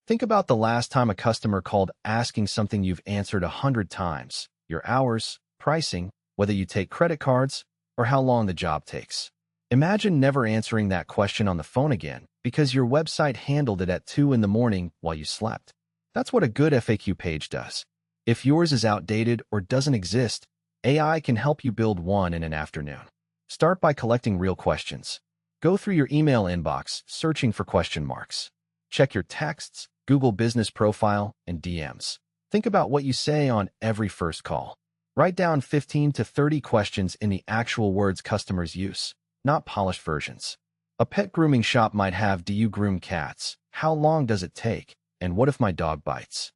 Think about the last time a customer called asking something you've answered 100 times: your hours, pricing, whether you take credit cards, or how long the job takes. Imagine never answering that question on the phone again because your website handled it at 2 in the morning while you slept. That's what a good FAQ page does. If yours is outdated or doesn't exist, AI can help you build one in an afternoon. Start by collecting real questions. Go through your email inbox, searching for question marks. Check your texts, Google Business Profile, and DMs. Think about what you say on every first call. Write down 15 to 30 questions in the actual words customers use, not polished versions. A pet grooming shop might have, "Do you groom cats? How long does it take? And what if my dog bites?"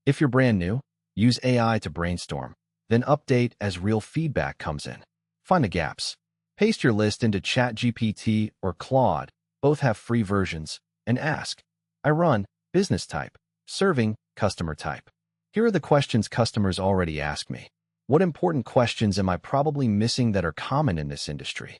If you're brand new, use AI to brainstorm, then update as real feedback comes in. Find the gaps. Paste your list into ChatGPT or Claude, both have free versions, and ask, "I run business type, serving customer type. Here are the questions customers already ask me. What important questions am I probably missing that are common in this industry?"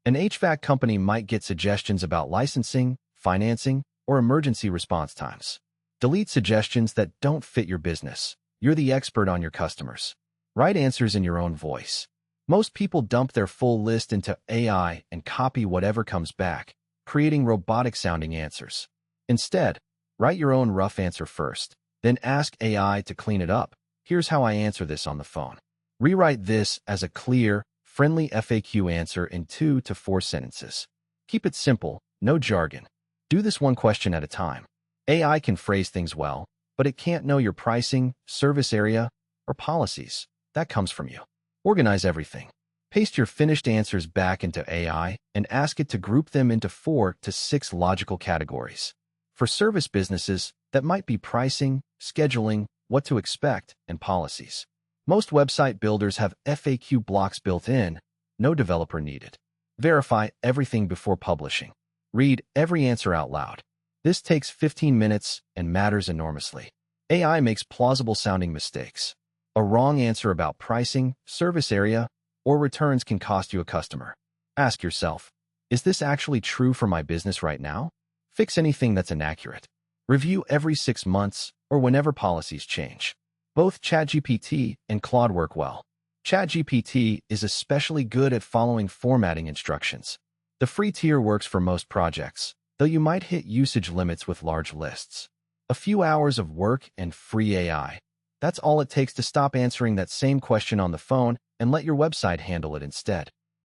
An HVAC company might get suggestions about licensing, financing, or emergency response times. Delete suggestions that don't fit your business. You're the expert on your customers. Write answers in your own voice. Most people dump their full list into AI and copy whatever comes back, creating robotic-sounding answers. Instead, write your own rough answer first, then ask AI to clean it up. "Here's how I answer this on the phone." Rewrite this as a clear, friendly FAQ answer in 2 to 4 sentences. Keep it simple, no jargon. Do this one question at a time. AI can phrase things well, but it can't know your pricing, service area, or policies. That comes from you. Organize everything. Paste your finished answers back into AI and ask it to group them into 4 to 6 logical categories. For service businesses, that might be pricing, scheduling, what to expect, and policies. Most website builders have FAQ blocks built in, no developer needed. Verify everything before publishing. Read every answer out loud. This takes 15 minutes and matters enormously. AI makes plausible-sounding mistakes. A wrong answer about pricing, service area, or returns can cost you a customer. Ask yourself, is this actually true for my business right now? Fix anything that's inaccurate. Review every 6 months or whenever policies change. Both ChatGPT and Claude work well. ChatGPT is especially good at following formatting instructions. The free tier works for most projects, though you might hit usage limits with large lists. A few hours of work and free AI. That's all it takes to stop answering that same question on the phone and let your website handle it instead.